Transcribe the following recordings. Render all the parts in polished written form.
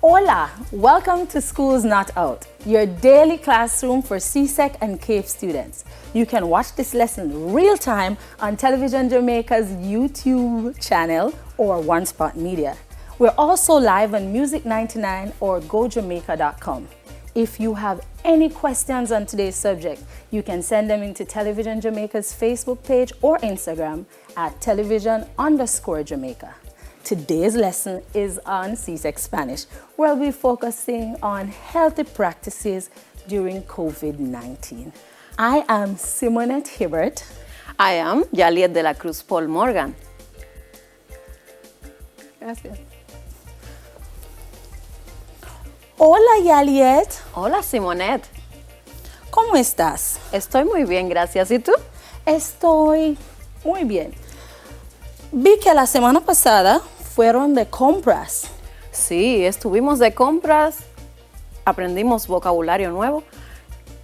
Hola! Welcome to School's Not Out, your daily classroom for CSEC and CAPE students. You can watch this lesson real time on Television Jamaica's YouTube channel or One Spot Media. We're also live on Music 99 or GoJamaica.com. If you have any questions on today's subject, you can send them into Television Jamaica's Facebook page or Instagram at television_Jamaica. Today's lesson is on CSEC Spanish, where we'll be focusing on healthy practices during COVID-19. I am Simonette Hibbert. I am Yaliet de la Cruz Paul Morgan. Gracias. Hola, Yaliet. Hola, Simonette. ¿Cómo estás? Estoy muy bien, gracias. ¿Y tú? Estoy muy bien. Vi que la semana pasada fueron de compras. Sí, estuvimos de compras, aprendimos vocabulario nuevo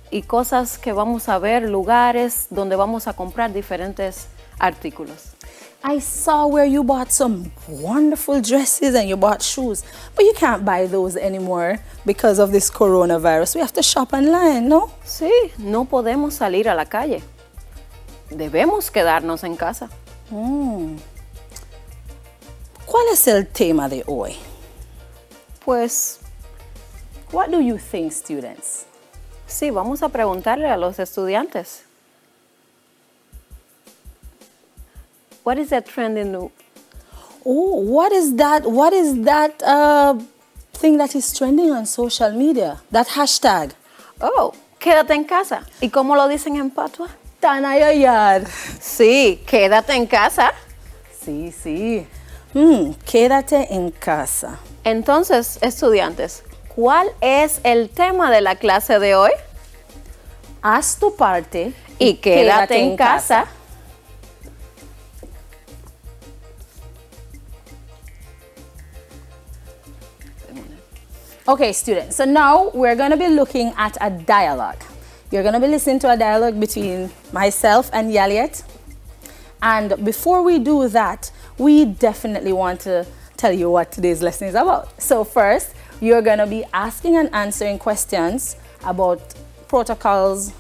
y cosas que vamos a ver, lugares donde vamos a comprar diferentes artículos. I saw where you bought some wonderful dresses and you bought shoes, but you can't buy those anymore because of this coronavirus. We have to shop online, no? Sí, no podemos salir a la calle. Debemos quedarnos en casa. ¿Cuál es el tema de hoy? Pues, What do you think, students? sí, vamos a preguntarle a los estudiantes. What is the trend in the... Oh, what is that? What is that thing that is trending on social media? That hashtag? Oh, quédate en casa. ¿Y cómo lo dicen en patua? Tanayayar. Sí, quédate en casa. Sí, sí. Quédate en casa. Entonces, estudiantes, ¿cuál es el tema de la clase de hoy? Haz tu parte Y quédate en casa. Okay, students, so now we're going to be looking at a dialogue. You're going to be listening to a dialogue between myself and Yaliet. And before we do that, we definitely want to tell you what today's lesson is about. So first, you're going to be asking and answering questions about protocols,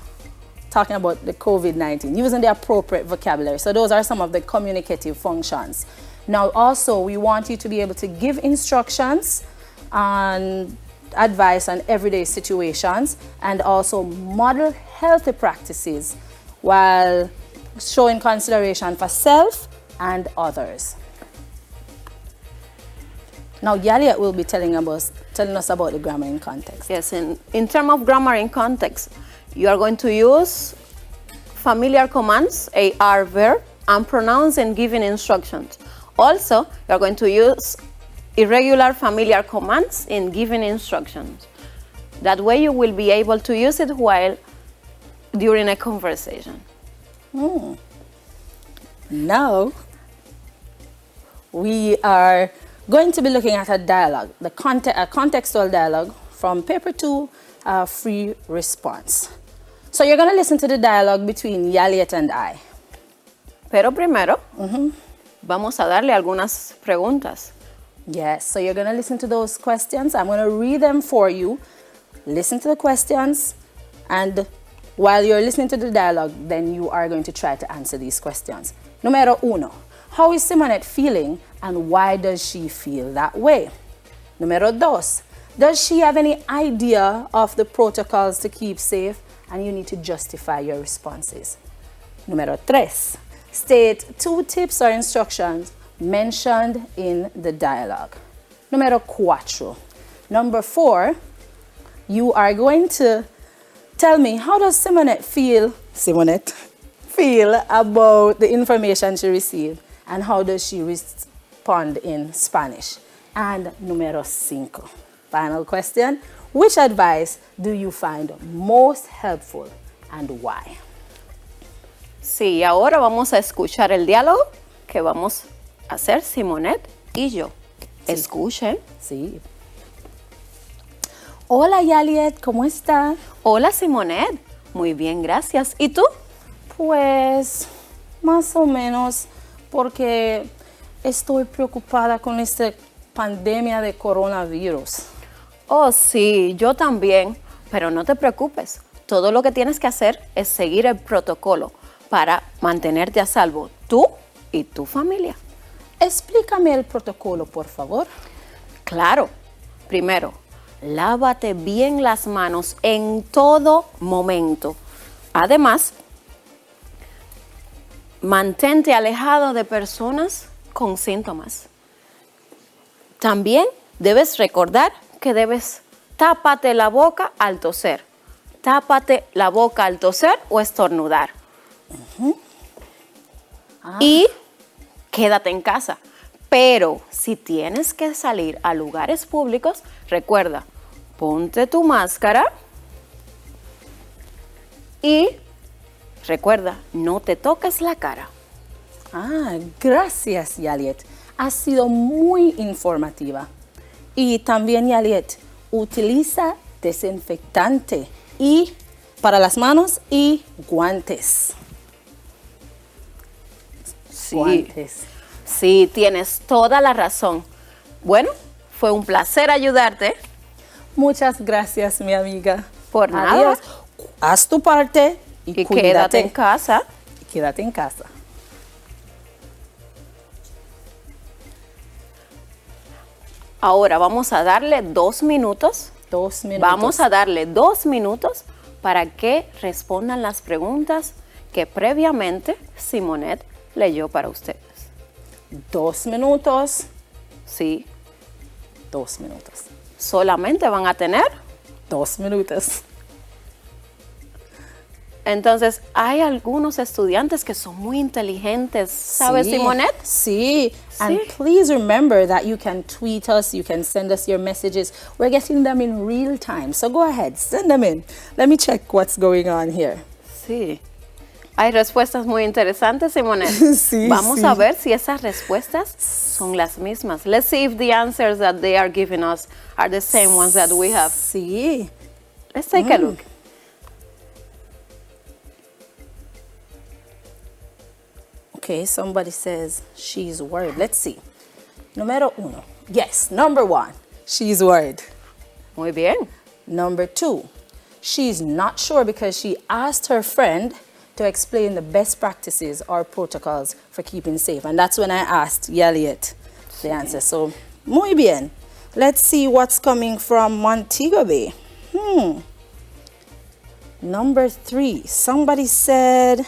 talking about the COVID-19, using the appropriate vocabulary. So those are some of the communicative functions. Now also, we want you to be able to give instructions and advice on everyday situations and also model healthy practices while showing consideration for self and others. Now Yaliet will be telling us about the grammar in context. Yes, in terms of grammar in context, you are going to use familiar commands, AR verb, and pronouns in giving instructions. Also, you are going to use irregular familiar commands in giving instructions. That way you will be able to use it while during a conversation. Now, we are going to be looking at a dialogue, a contextual dialogue from paper 2, free response. So you're going to listen to the dialogue between Yaliet and I. Pero primero, vamos a darle algunas preguntas. Yes, so you're going to listen to those questions. I'm going to read them for you. Listen to the questions, and while you're listening to the dialogue, then you are going to try to answer these questions. Número 1. How is Simonette feeling, and why does she feel that way? Número 2. Does she have any idea of the protocols to keep safe, and you need to justify your responses? Número 3. State 2 tips or instructions mentioned in the dialogue. Número 4. Number 4, you are going to tell me, how does Simonette feel about the information she received, and how does she respond in Spanish? And número 5, final question, which advice do you find most helpful and why? Sí, ahora vamos a escuchar el diálogo que vamos a hacer Simonette y yo. Sí. Escuchen. Sí. Hola Yaliet, ¿cómo está? Hola Simonette, muy bien, gracias. ¿Y tú? Pues más o menos, porque estoy preocupada con esta pandemia de coronavirus. Oh, sí, yo también, pero no te preocupes. Todo lo que tienes que hacer es seguir el protocolo para mantenerte a salvo, tú y tu familia. Explícame el protocolo, por favor. Claro, primero, lávate bien las manos en todo momento. Además, mantente alejado de personas con síntomas. También debes recordar que debes tápate la boca al toser. Tápate la boca al toser o estornudar. Y quédate en casa. Pero si tienes que salir a lugares públicos, recuerda, ponte tu máscara y recuerda, no te toques la cara. Gracias, Yaliet. Ha sido muy informativa. Y también, Yaliet, utiliza desinfectante y para las manos y guantes. Sí. Guantes. Sí, tienes toda la razón. Bueno, fue un placer ayudarte. Muchas gracias, mi amiga. Por nada. Adiós. Haz tu parte y cuídate. Quédate en casa. Quédate en casa. Ahora vamos a darle 2 minutos. 2 minutos. Vamos a darle 2 minutos para que respondan las preguntas que previamente Simonet leyó para ustedes. 2 minutos. Sí, 2 minutos. solamente van a tener 2 minutos. Entonces, hay algunos estudiantes que son muy inteligentes, ¿sabes, Simonet? Sí. And please remember that you can tweet us, you can send us your messages. We're getting them in real time. So go ahead, send them in. Let me check what's going on here. Sí. Hay respuestas muy interesantes, Simonet. Sí, Vamos sí. a ver si esas respuestas son las mismas. Let's see if the answers that they are giving us are the same ones that we have. Sí. Let's take a look. Okay, somebody says she's worried. Let's see. Número 1. Yes, number 1. She's worried. Muy bien. Number 2. She's not sure because she asked her friend to explain the best practices or protocols for keeping safe. And that's when I asked Yaliet the answer. So, muy bien. Let's see what's coming from Montego Bay. Number 3. Somebody said,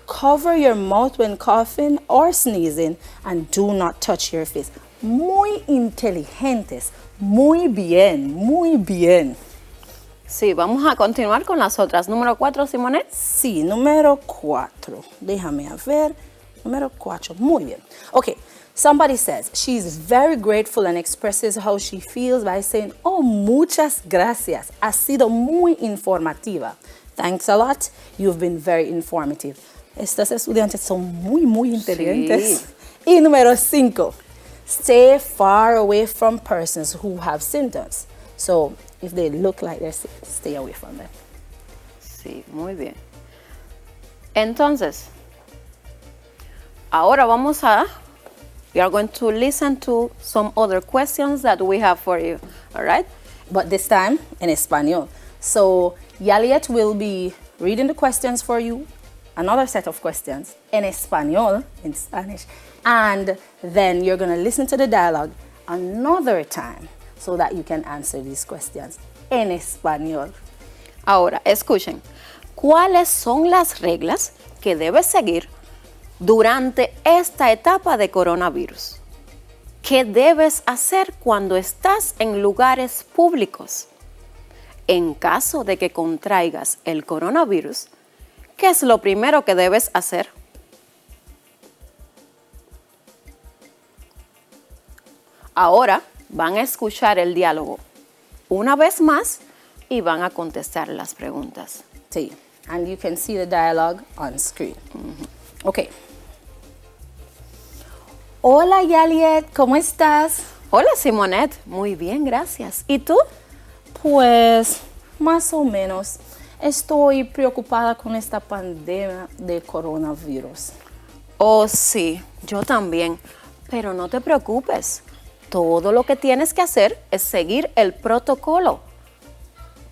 cover your mouth when coughing or sneezing and do not touch your face. Muy inteligentes. Muy bien, muy bien. Sí, vamos a continuar con las otras. Número 4, Simonet. Sí, número 4. Déjame ver. Número 4. Muy bien. Okay, somebody says she's very grateful and expresses how she feels by saying, oh, muchas gracias. Ha sido muy informativa. Thanks a lot. You've been very informative. Estos estudiantes son muy, muy inteligentes. Sí. Y número 5. Stay far away from persons who have symptoms. So, if they look like they're sick, stay away from them. Sí, muy bien. Entonces, ahora we are going to listen to some other questions that we have for you, all right? But this time in Espanol. So, Yaliet will be reading the questions for you, another set of questions in Espanol, in Spanish, and then you're going to listen to the dialogue another time so that you can answer these questions en español. Ahora, escuchen. ¿Cuáles son las reglas que debes seguir durante esta etapa de coronavirus? ¿Qué debes hacer cuando estás en lugares públicos? En caso de que contraigas el coronavirus, ¿qué es lo primero que debes hacer? Ahora van a escuchar el diálogo una vez más y van a contestar las preguntas. Sí, and you can see the dialogue on screen. Okay. Hola, Yaliet, ¿cómo estás? Hola, Simonet. Muy bien, gracias. ¿Y tú? Pues, más o menos. Estoy preocupada con esta pandemia de coronavirus. Oh, sí, yo también. Pero no te preocupes. Todo lo que tienes que hacer es seguir el protocolo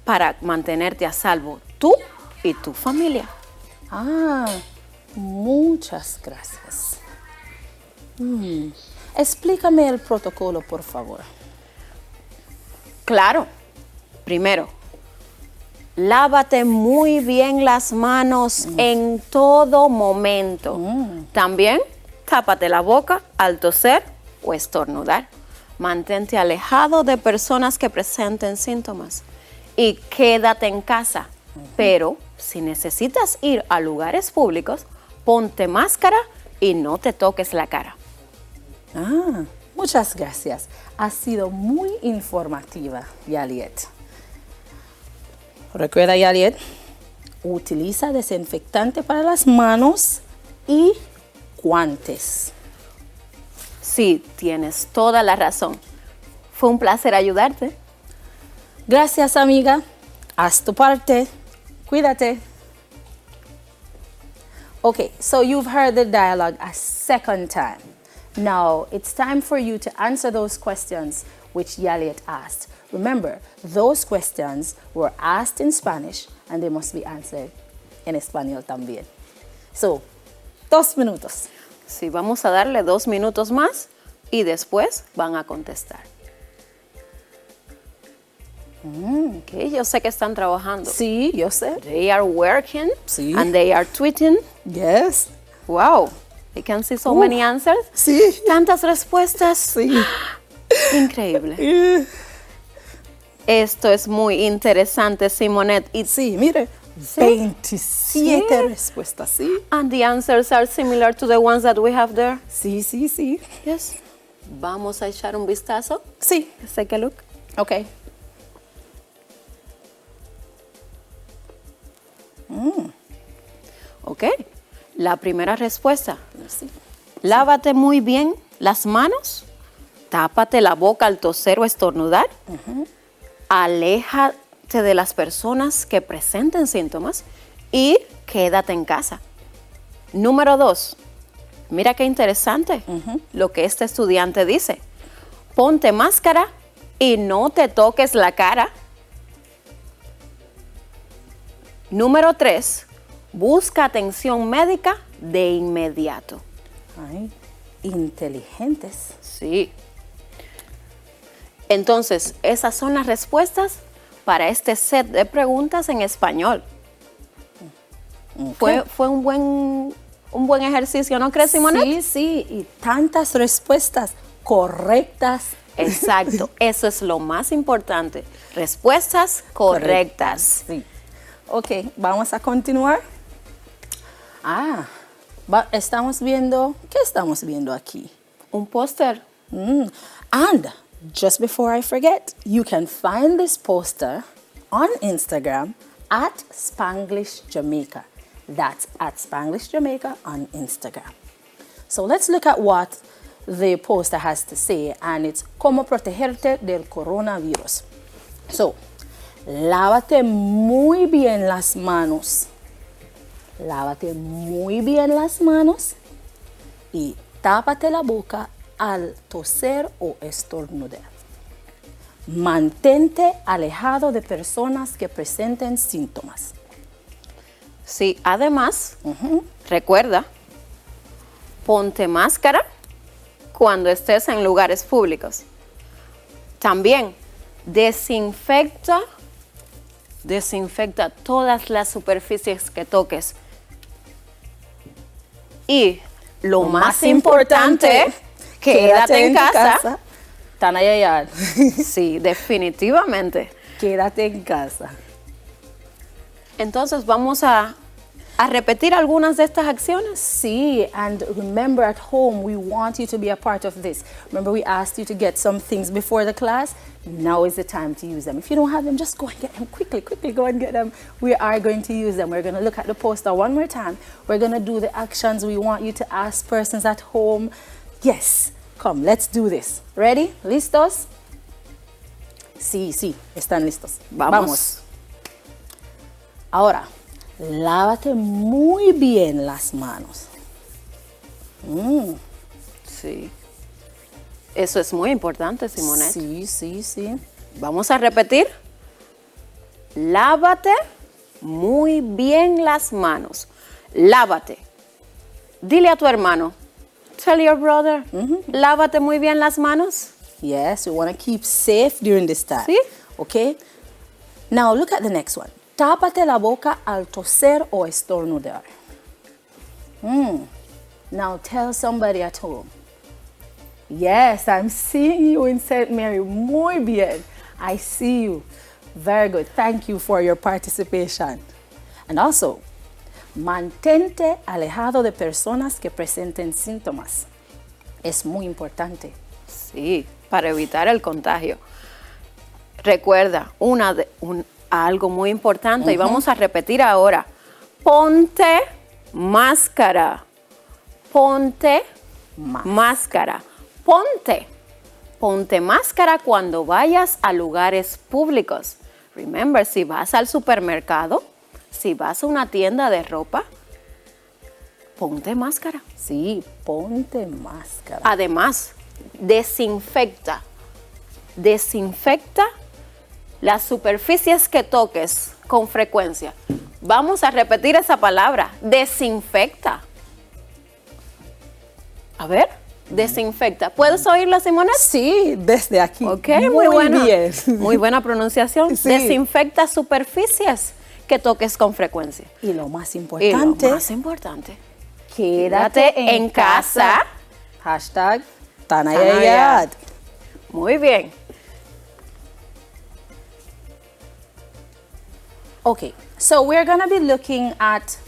para mantenerte a salvo tú y tu familia. Muchas gracias. Explícame el protocolo, por favor. Claro. Primero, lávate muy bien las manos en todo momento. También, tápate la boca al toser o estornudar. Mantente alejado de personas que presenten síntomas. Y quédate en casa. Pero, si necesitas ir a lugares públicos, ponte máscara y no te toques la cara. Muchas gracias. Ha sido muy informativa, Yaliet. Recuerda, Yaliet, utiliza desinfectante para las manos y guantes. Sí, tienes toda la razón. Fue un placer ayudarte. Gracias, amiga. Haz tu parte. Cuídate. Okay, so you've heard the dialogue a second time. Now, it's time for you to answer those questions which Yaliet asked. Remember, those questions were asked in Spanish and they must be answered en español también. So, 2 minutos. Sí, vamos a darle 2 minutos más y después van a contestar. Okay, yo sé que están trabajando. Sí, yo sé. They are working Sí. and they are tweeting. Yes. Wow, I can see so many answers. Sí. Tantas respuestas. Sí. Increíble. Esto es muy interesante, Simonette. Sí, mire, 27 respuestas, sí. And the answers are similar to the ones that we have there. Sí, sí, sí. Yes. Vamos a echar un vistazo. Sí. Let's take a look. Okay. Ok. La primera respuesta. Sí. Lávate muy bien las manos. Tápate la boca al toser o estornudar. Aléjate de las personas que presenten síntomas y quédate en casa. Número 2. Mira qué interesante lo que este estudiante dice. Ponte máscara y no te toques la cara. Número 3. Busca atención médica de inmediato. Ay, inteligentes. Sí. Entonces, esas son las respuestas para este set de preguntas en español. Okay. Fue un buen ejercicio, ¿no crees, Simonette? Sí, sí, y tantas respuestas correctas. Exacto, eso es lo más importante. Respuestas correctas. Sí. Ok, vamos a continuar. Estamos viendo, ¿qué estamos viendo aquí? Un póster. And just before I forget, you can find this poster on Instagram at Spanglish Jamaica. That's at Spanglish Jamaica on Instagram. So let's look at what the poster has to say, and it's cómo protegerte del coronavirus. So, lávate muy bien las manos. Lávate muy bien las manos y tápate la boca al toser o estornudar. Mantente alejado de personas que presenten síntomas. Sí, además, recuerda, ponte máscara cuando estés en lugares públicos. También, desinfecta todas las superficies que toques. Y lo más importante, quédate en casa. Tanayayal. Sí, definitivamente. Quédate en casa. Entonces vamos a repetir algunas de estas acciones. Sí, and remember at home, we want you to be a part of this. Remember we asked you to get some things before the class? Now is the time to use them. If you don't have them, just go and get them quickly go and get them. We are going to use them. We're going to look at the poster one more time. We're going to do the actions we want you to ask persons at home. Yes, come, let's do this. Ready? ¿Listos? Sí, están listos. Vamos. Ahora, lávate muy bien las manos. Sí. Eso es muy importante, Simonet. Sí, sí, sí. Vamos a repetir. Lávate muy bien las manos. Lávate. Dile a tu hermano. Tell your brother. Lávate muy bien las manos. Yes, we want to keep safe during this time. Sí. Okay? Now look at the next one. Tápate la boca al toser o estornudar. Now tell somebody at home. Yes, I'm seeing you in St. Mary. Muy bien. I see you. Very good. Thank you for your participation. And also, mantente alejado de personas que presenten síntomas. Es muy importante. Sí, para evitar el contagio. Recuerda, algo muy importante y vamos a repetir ahora. Ponte máscara. Ponte máscara. Ponte máscara cuando vayas a lugares públicos. Remember, si vas al supermercado, si vas a una tienda de ropa, ponte máscara. Sí, ponte máscara. Además, desinfecta las superficies que toques con frecuencia. Vamos a repetir esa palabra, desinfecta. A ver, desinfecta. ¿Puedes oírlo, Simona? Sí, desde aquí. Ok, muy buena. Bien. Muy buena pronunciación. Sí. Desinfecta superficies que toques con frecuencia. Y lo más importante, quédate en casa. Hashtag Tanayayat. Muy bien. Okay, so we're going to be looking at,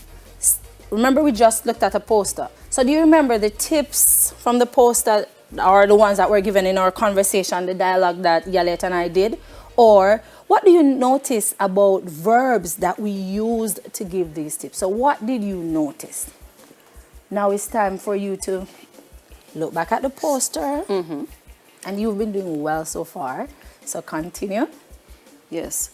remember we just looked at a poster. So do you remember the tips from the poster or the ones that were given in our conversation, the dialogue that Yalet and I did? Or what do you notice about verbs that we used to give these tips? So what did you notice? Now it's time for you to look back at the poster. And you've been doing well so far. So continue. Yes.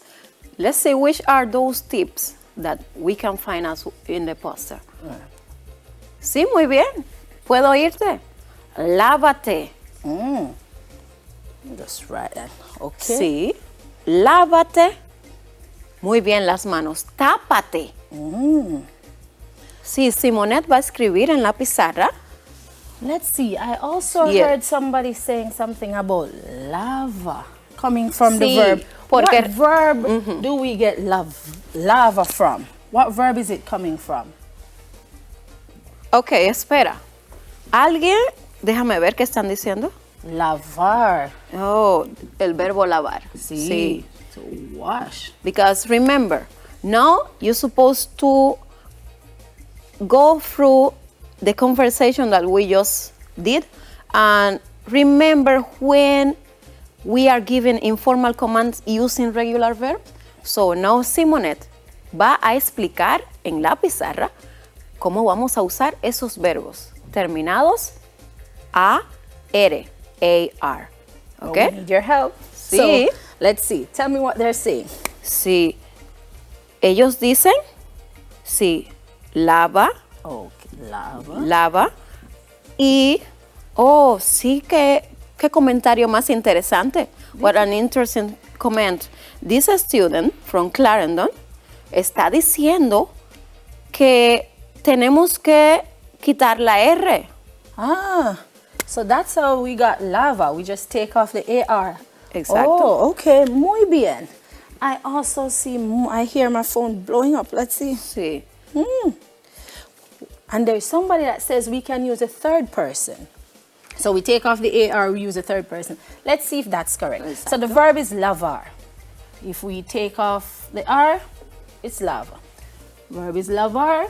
Let's see which are those tips that we can find us in the poster. Sí, muy bien. ¿Puedo oírte? Lávate. Just write that. Okay. Sí. Lávate muy bien las manos. Tápate. Sí, Simonet va a escribir en la pizarra. Let's see. I also heard somebody saying something about lava coming from the verb. What verb do we get lava from? What verb is it coming from? Ok, espera. ¿Alguien? Déjame ver qué están diciendo. Lavar. Oh, el verbo lavar. Sí. To wash. Because remember, now you're supposed to go through the conversation that we just did and remember when we are given informal commands using regular verbs. So now Simonet va a explicar en la pizarra cómo vamos a usar esos verbos terminados A-R. A-R. Okay? We need your help. Sí. So, let's see. Tell me what they're saying. Sí. Ellos dicen, sí, lava. Okay, lava. Lava. Y, oh, sí, qué comentario más interesante. What an interesting comment. This student from Clarendon está diciendo que tenemos que quitar la R. So that's how we got lava. We just take off the AR. Exacto. Oh, okay. Muy bien. I also see, I hear my phone blowing up. Let's see. Sí. And there's somebody that says we can use a third person. So we take off the AR, we use a third person. Let's see if that's correct. Exacto. So the verb is lavar. If we take off the R, it's lava. Verb is lavar.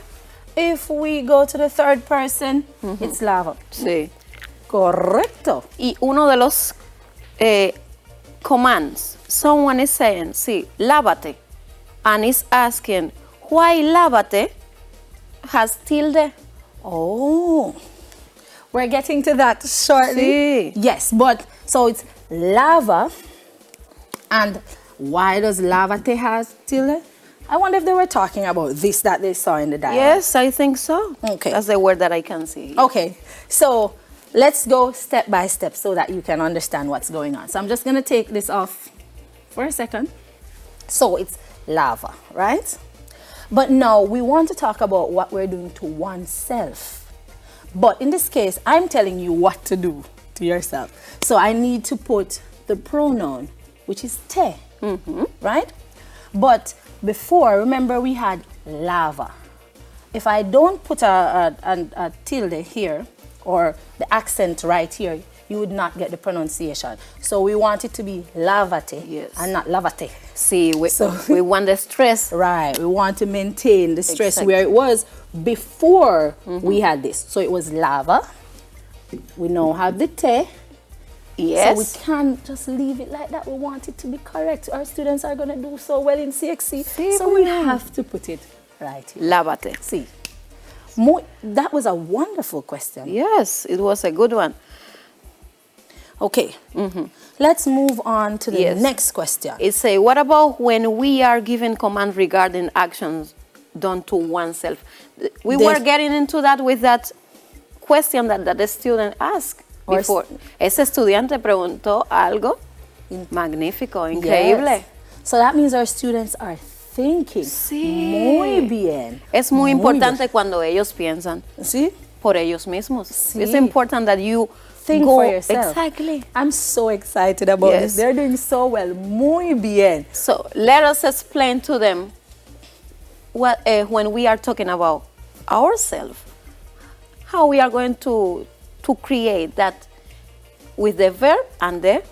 If we go to the third person, it's lava. Sí. Correcto. Y uno de los commands, someone is saying, sí, lávate, and is asking, why lávate has tilde? Oh, we're getting to that shortly. Sí. Yes, but so it's lava, and why does lavate have tilde? I wonder if they were talking about this that they saw in the dialogue. Yes, I think so. Okay. That's the word that I can see. Okay, so let's go step by step so that you can understand what's going on. So I'm just going to take this off for a second. So it's lava, right? But now we want to talk about what we're doing to oneself. But in this case, I'm telling you what to do to yourself. So I need to put the pronoun, which is te, right? But before, remember we had lava. If I don't put a tilde here, or the accent right here, you would not get the pronunciation. So we want it to be lavate, yes, and not lavate. See, we want the stress. Right, we want to maintain the stress Exactly. where it was before we had this. So it was lava. We now have the te. Yes. So we can't just leave it like that. We want it to be correct. Our students are going to do so well in CXC. Sí, so we have to put it right here. Lávate. See, that was a wonderful question. Yes, it was a good one. Okay, let's move on to the next question. It say, what about when we are given command regarding actions done to oneself? We were getting into that with that question that the student asked before. Ese estudiante preguntó algo magnífico, increíble. Yes. So that means our students are thinking. Sí. Muy bien. Es muy importante cuando ellos piensan ¿Sí? por ellos mismos. Sí. It's important that you think go for yourself. Exactly. I'm so excited about this. They're doing so well. Muy bien. So let us explain to them what when we are talking about ourselves, how we are going to create that with the verb and the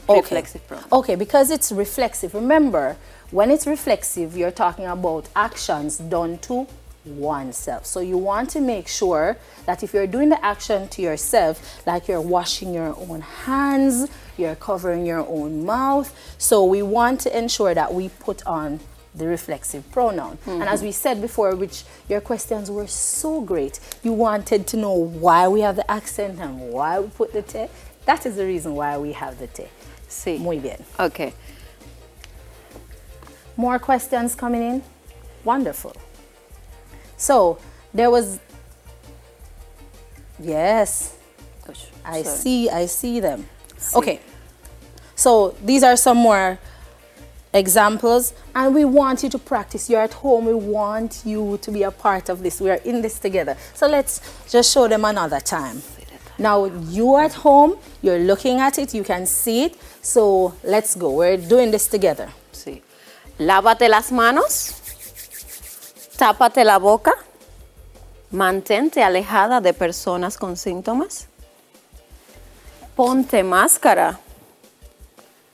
reflexive pronoun. Okay, because it's reflexive. Remember, when it's reflexive, you're talking about actions done to oneself. So you want to make sure that if you're doing the action to yourself, like you're washing your own hands, you're covering your own mouth, so we want to ensure that we put on the reflexive pronoun. And as we said before, which your questions were so great, you wanted to know why we have the accent and why we put the te. That is the reason why we have the te. Sí. Muy bien. Okay. More questions coming in? Wonderful. So, there was, yes, I see them. Sí. Okay, so these are some more examples, and we want you to practice. You're at home, we want you to be a part of this. We are in this together. So let's just show them another time. Now, you at home, you're looking at it, you can see it. So let's go, we're doing this together. Sí. Lávate las manos, tápate la boca, mantente alejada de personas con síntomas, ponte máscara,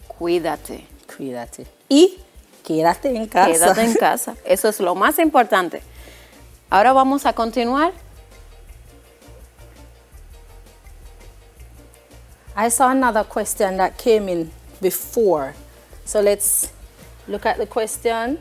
cuídate. Cuídate. Y quédate en casa. Quédate en casa. Eso es lo más importante. Ahora vamos a continuar. I saw another question that came in before. So let's look at the question.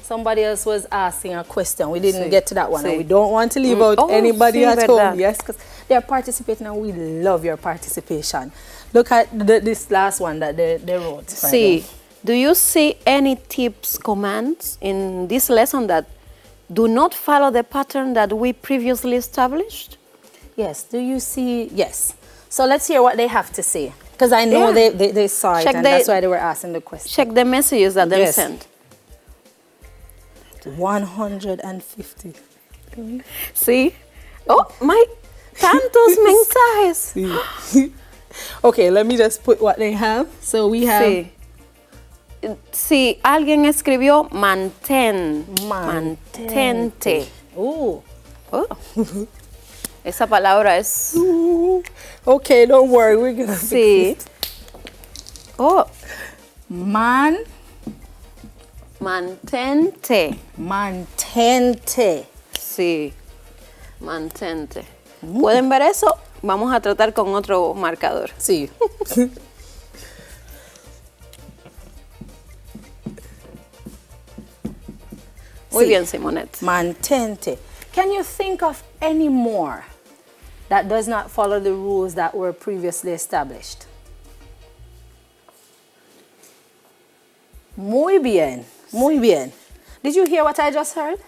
Somebody else was asking a question. We didn't get to that one. And we don't want to leave out anybody at home. Yes, because they're participating and we love your participation. Look at this last one that they wrote. Sí. Do you see any tips, commands in this lesson that do not follow the pattern that we previously established? Yes. Do you see? Yes. So let's hear what they have to say. Because I know they saw it and that's why they were asking the question. Check the messages that they sent. 150. Sí. Oh, my tantos mensajes. Sí. Okay, let me just put what they have. So we have. Sí. Sí, alguien escribió mantente. Oh. Esa palabra es. Okay, don't worry, we're gonna fix it. Oh. Mantente. Sí, mantente. ¿Pueden ver eso? Vamos a tratar con otro marcador. Sí. Muy bien, Simonette. Mantente. Can you think of any more that does not follow the rules that were previously established? Muy bien. Muy bien. Did you hear what I just heard?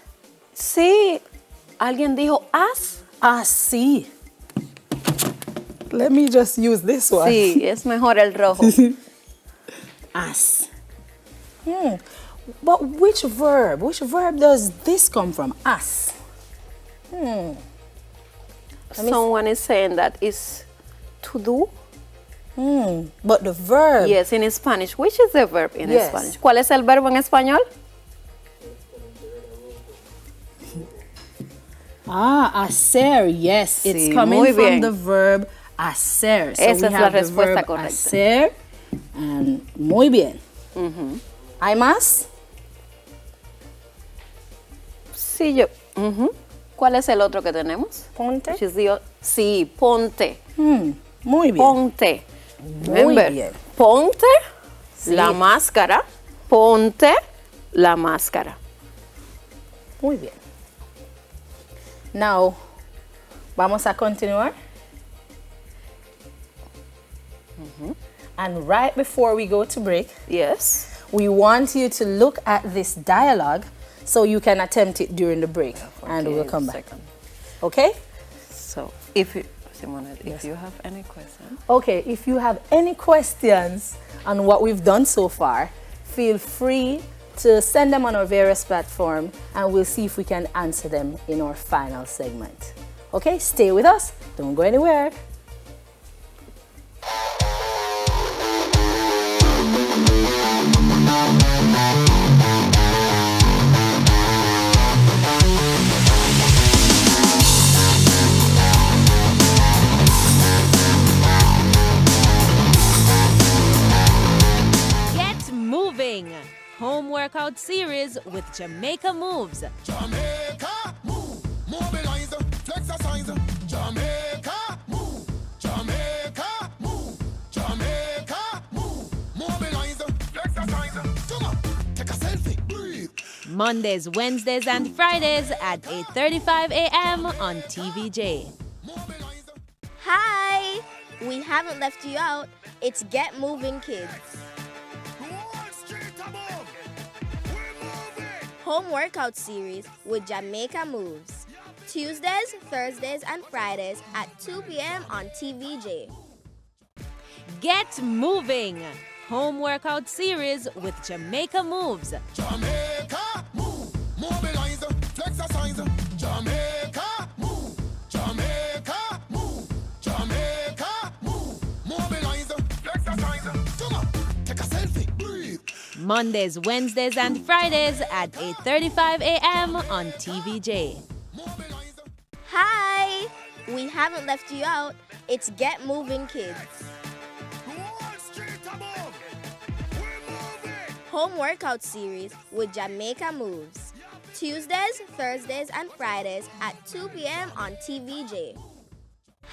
Sí. Alguien dijo as. Así. Let me just use this one. Sí, es mejor el rojo. As. But which verb does this come from? As. Someone is saying that is to do. But the verb. Yes, in Spanish. Which is the verb in Yes. Spanish? ¿Cuál es el verbo en español? Hacer. Yes, it's Sí, coming muy from bien. the verb hacer. So Esa we es la have the respuesta verb correcta. hacer and muy bien. ¿Hay más? Sí, yo. ¿Cuál es el otro que tenemos? Ponte. Which is sí, ponte. Muy bien. Ponte. Muy Remember, bien. ponte Sí. la máscara. Ponte la máscara. Muy bien. Now, vamos a continuar. And right before we go to break, Yes. we want you to look at this dialogue so you can attempt it during the break. And Okay, we'll come back. second. Okay? So, if you, Simone, if you have any questions. Okay, if you have any questions on what we've done so far, feel free to send them on our various platforms and we'll see if we can answer them in our final segment. Okay, stay with us. Don't go anywhere. Get moving! Home workout series with Jamaica Moves. Jamaica, move, mobilize, flexercise. Jamaica, move, Jamaica, move, Jamaica, move, mobilize, flexercise. Come on, take a selfie, breathe. Mondays, Wednesdays, and Fridays at 8:35 a.m. on TVJ. Mobilize. Hi! We haven't left you out. It's Get Moving Kids. Wall Street above. We're moving. Home workout series with Jamaica Moves. Tuesdays, Thursdays, and Fridays at 2 p.m. on TVJ. Get moving! Home workout series with Jamaica Moves. Jamaica, move, mobilize, flexercise. Jamaica, move, Jamaica, move, Jamaica, move, mobilize, flexercise. Come on, take a selfie, breathe. Mondays, Wednesdays, and Fridays at 8:35 a.m. on TVJ. Mobilize. Hi! We haven't left you out. It's Get Moving Kids. Wall Street above. We're moving. Home workout series with Jamaica Moves. Tuesdays, Thursdays, and Fridays at 2 p.m. on TVJ.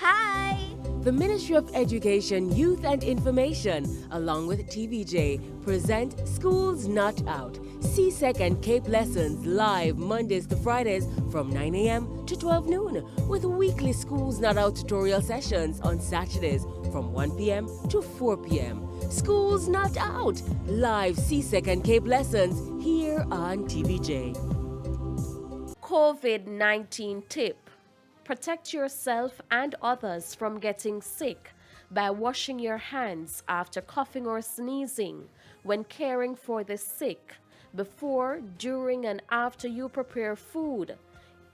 Hi! The Ministry of Education, Youth and Information, along with TVJ, present Schools Not Out, CSEC and CAPE lessons live Mondays to Fridays from 9 a.m. to 12 noon, with weekly Schools Not Out tutorial sessions on Saturdays from 1 p.m. to 4 p.m. Schools Not Out, live CSEC and CAPE lessons here on TVJ. COVID-19 tip. Protect yourself and others from getting sick by washing your hands after coughing or sneezing, when caring for the sick, before, during, and after you prepare food,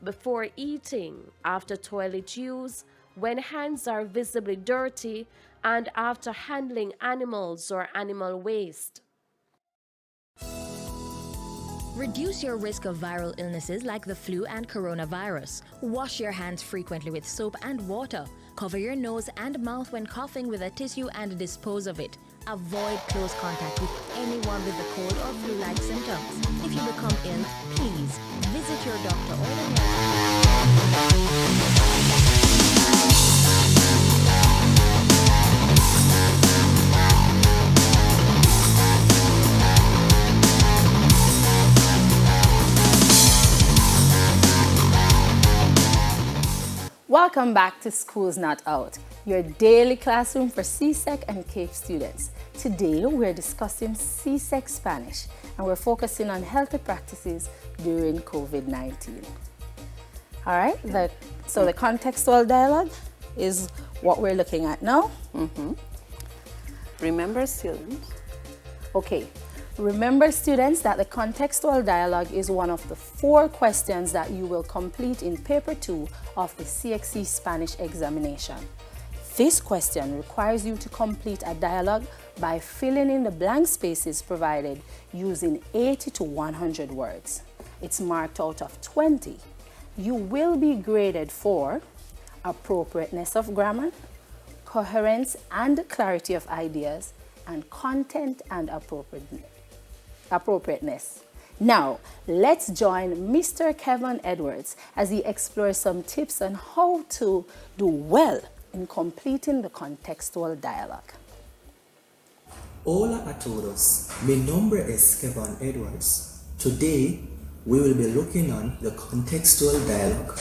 before eating, after toilet use, when hands are visibly dirty, and after handling animals or animal waste. Reduce your risk of viral illnesses like the flu and coronavirus. Wash your hands frequently with soap and water. Cover your nose and mouth when coughing with a tissue and dispose of it. Avoid close contact with anyone with the cold or flu-like symptoms. If you become ill, please visit your doctor or the nurse. Welcome back to Schools Not Out, your daily classroom for CSEC and CAPE students. Today we're discussing CSEC Spanish and we're focusing on healthy practices during COVID-19. All right, so the contextual dialogue. is what we're looking at now. Remember, students. Okay, remember students that the contextual dialogue is one of the 4 questions that you will complete in paper 2 of the CSEC Spanish examination. This question requires you to complete a dialogue by filling in the blank spaces provided using 80 to 100 words. It's marked out of 20. You will be graded for appropriateness of grammar, coherence and clarity of ideas, and content and appropriateness. Now, let's join Mr. Kevin Edwards as he explores some tips on how to do well in completing the contextual dialogue. Hola a todos, mi nombre es Kevin Edwards. Today, we will be looking on the contextual dialogue.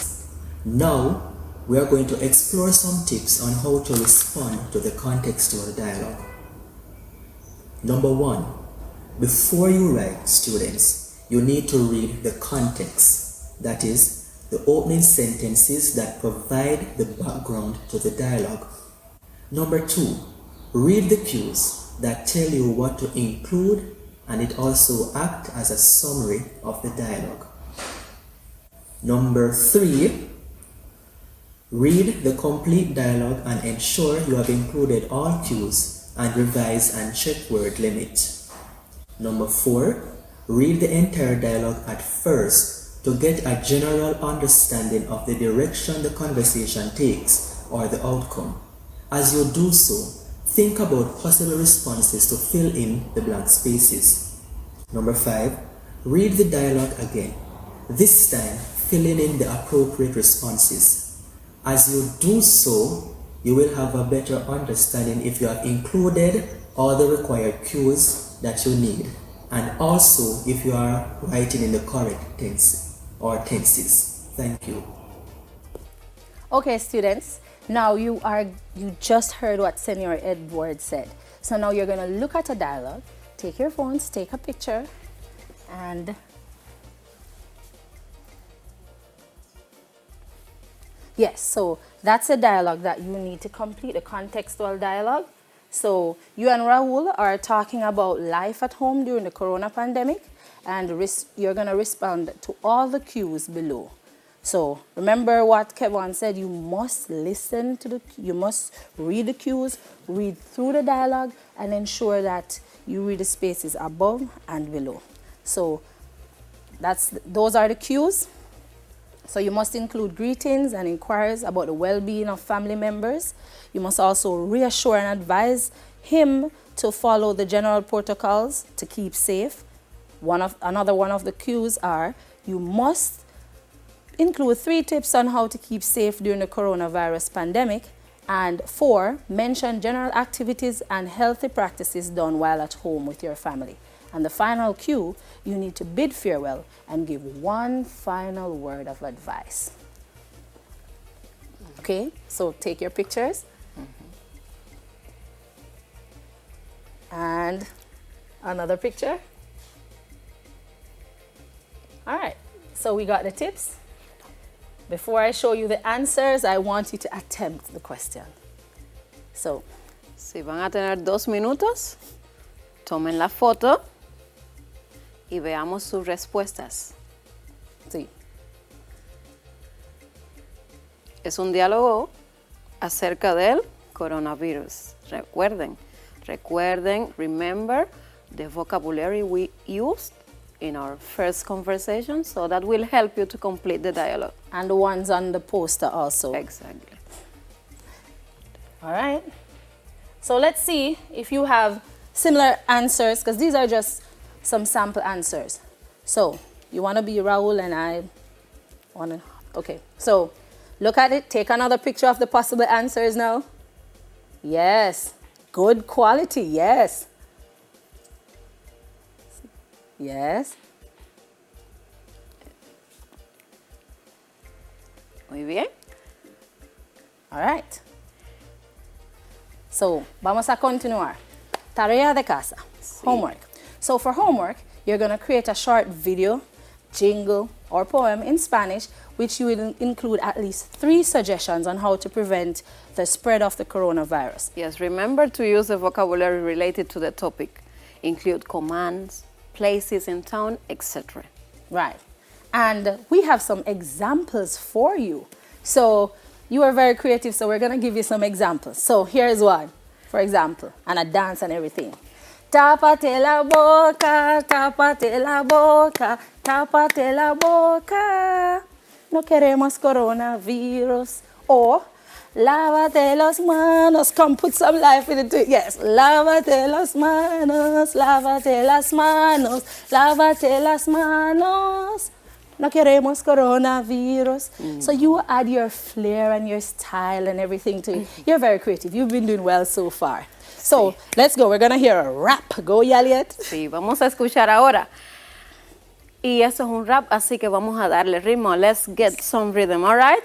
Now, we are going to explore some tips on how to respond to the contextual dialogue. Number 1, before you write, students, you need to read the context. That is, the opening sentences that provide the background to the dialogue. Number 2, read the cues that tell you what to include, and it also acts as a summary of the dialogue. Number 3, read the complete dialogue and ensure you have included all cues and revise and check word limit. Number 4, read the entire dialogue at first to get a general understanding of the direction the conversation takes or the outcome. As you do so, think about possible responses to fill in the blank spaces. Number 5, read the dialogue again, this time filling in the appropriate responses. As you do so, you will have a better understanding if you have included all the required cues that you need, and also if you are writing in the correct tense or tenses. Thank you. Okay, students, now you just heard what Senior Edwards said. So now you're going to look at a dialogue, take your phones, take a picture, and yes, so that's a dialogue that you need to complete, a contextual dialogue. So you and Raul are talking about life at home during the corona pandemic, and you're going to respond to all the cues below. So remember what Kevin said, you must listen to you must read the cues, read through the dialogue, and ensure that you read the spaces above and below. So those are the cues. So you must include greetings and inquiries about the well-being of family members. You must also reassure and advise him to follow the general protocols to keep safe. Another one of the cues are you must include 3 tips on how to keep safe during the coronavirus pandemic, and 4, mention general activities and healthy practices done while at home with your family. And the final cue, you need to bid farewell and give one final word of advice. Okay, so take your pictures. And another picture. All right, so we got the tips. Before I show you the answers, I want you to attempt the question. So, Si van a tener 2 minutos, tomen la foto y veamos sus respuestas. sí. Es un diálogo acerca del coronavirus. Remember the vocabulary we used in our first conversation, so that will help you to complete the dialogue. And the ones on the poster also. Exactly. All right. So let's see if you have similar answers, because these are just some sample answers. So you want to be Raul and I want to, okay. So look at it, take another picture of the possible answers now. Yes, good quality, yes. Yes. Muy bien. All right. So, vamos a continuar. Tarea de casa, homework. So for homework, you're going to create a short video, jingle, or poem in Spanish, which you will include at least 3 suggestions on how to prevent the spread of the coronavirus. Yes, remember to use the vocabulary related to the topic. Include commands, places in town, etc. Right. And we have some examples for you. So you are very creative, so we're going to give you some examples. So here's one, for example, and a dance and everything. Tápate la boca, tápate la boca, tápate la boca. No queremos coronavirus. Or, lávate las manos. Come, put some life into it. Yes. Lávate las manos, lávate las manos, lávate las manos. No queremos coronavirus. So you add your flair and your style and everything to it. You're very creative. You've been doing well so far. So, let's go. We're going to hear a rap. Go, Yaliet. Sí, vamos a escuchar ahora. Y eso es un rap, así que vamos a darle ritmo. Let's get some rhythm, all right?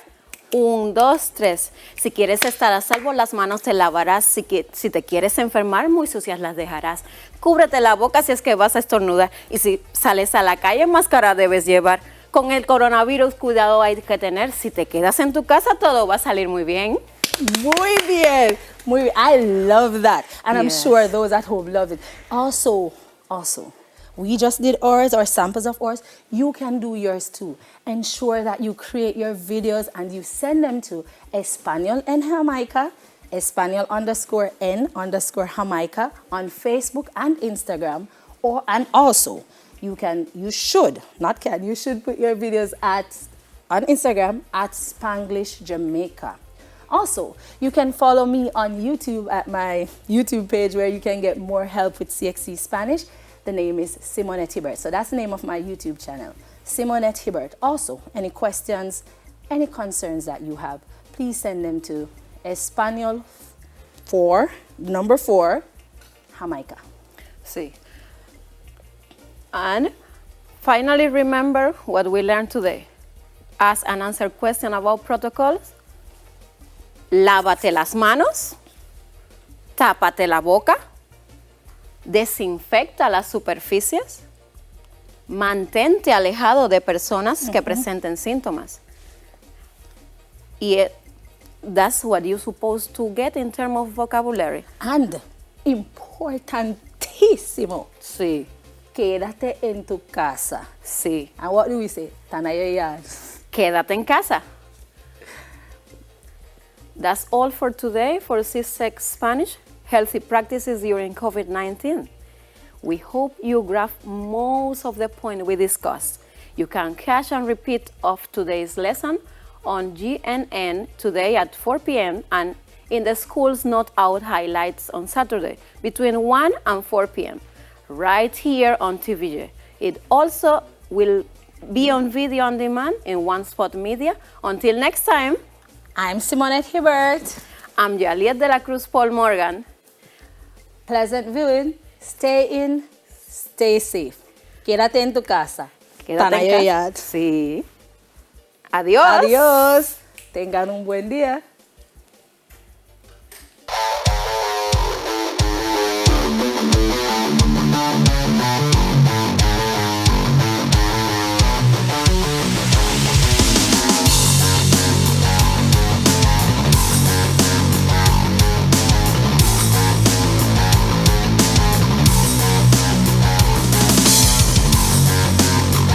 1, 2, 3. Si quieres estar a salvo, las manos te lavarás. Si te quieres enfermar, muy sucias las dejarás. Cúbrete la boca si es que vas a estornudar. Y si sales a la calle, máscara debes llevar. Con el coronavirus, cuidado hay que tener. Si te quedas en tu casa, todo va a salir muy bien. Muy bien. Muy bien. I love that. And I'm sure those at home love it. Also, we just did ours, or samples of ours. You can do yours too. Ensure that you create your videos and you send them to Espanol en Jamaica, Espanol_en_Jamaica on Facebook and Instagram. And also, you should put your videos on Instagram at Spanglish Jamaica. Also, you can follow me on YouTube at my YouTube page where you can get more help with CXC Spanish. The name is Simonette Hibbert. So that's the name of my YouTube channel, Simonette Hibbert. Also, any questions, any concerns that you have, please send them to Espanol 4 Jamaica. Sí. And finally, remember what we learned today. Ask and answer questions about protocols. Lávate las manos. Tápate la boca. Desinfecta las superficies. Mantente alejado de personas que presenten síntomas. Y that's what you're supposed to get in terms of vocabulary. And importantísimo. Sí. Quédate en tu casa. Sí. And what do we say? Tanayayad. Quédate en casa. That's all for today for CSEC Spanish, Healthy Practices During COVID-19. We hope you grasped most of the point we discussed. You can catch and repeat of today's lesson on GNN today at 4 p.m. and in the school's Not Out highlights on Saturday between 1 and 4 p.m. right here on TVJ. It also will be on video on demand in One Spot Media. Until next time, I'm Simonette Hibbert. I'm Yaliet de la Cruz Paul Morgan. Pleasant viewing. Stay in, stay safe. Quédate en tu casa. Quédate en casa. Sí. Adiós. Adiós. Tengan un buen día.